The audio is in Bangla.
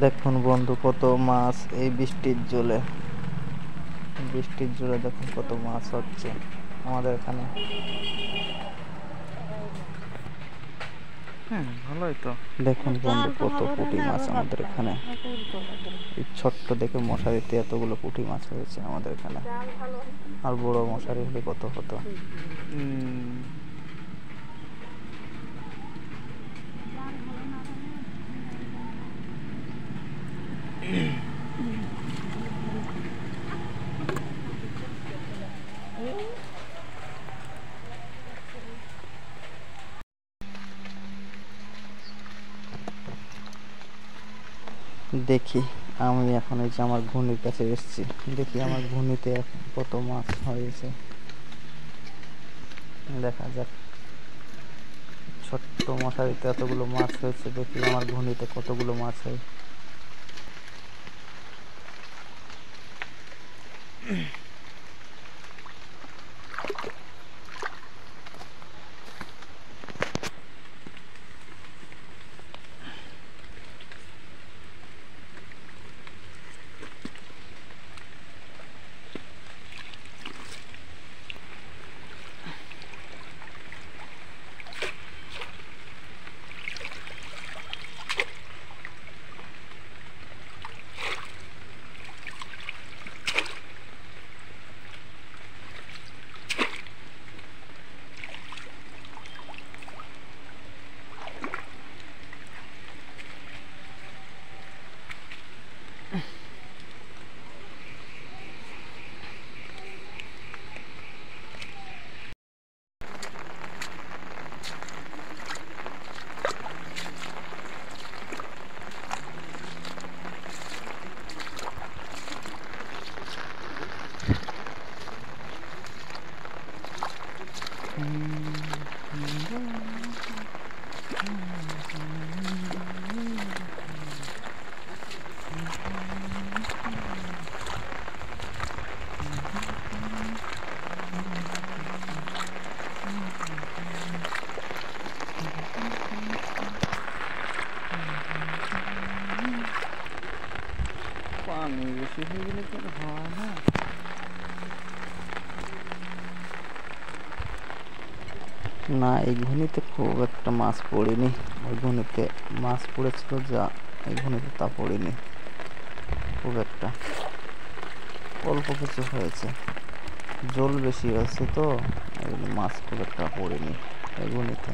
দেখুন বন্ধু, কত মাছ এই বৃষ্টির জলে দেখুন কত মাছ হচ্ছে আমাদের এখানে। ভালোই তো। দেখুন বন্ধু, কত পুঁটি মাছ আমাদের এখানে। এই ছোট্ট দেখে মশারিতে এতগুলো পুঁটি মাছ হয়েছে আমাদের এখানে। আর বড় মশারি হলে কত হতো। দেখি, আমি এখন এই যে আমার ঘুনির কাছে এসেছি। দেখি আমার ঘুনিতে কত মাছ হয়েছে, দেখা যাক। ছোট্ট মশারিতে এতগুলো মাছ হয়েছে, দেখি আমার ঘুনিতে কতগুলো মাছ হয়। পানি বেশি হয়ে গেলে তো হয় না। না, এই ঘুনিতে খুব একটা মাছ পড়েনি। ওই ঘুনিতে মাছ পড়েছিল যা, এই ঘুনিতে তা পড়েনি খুব একটা। অল্প কিছু হয়েছে, জল বেশি হয়েছে তো, এই মাছ খুব একটা পড়েনি এই ঘুনিতে।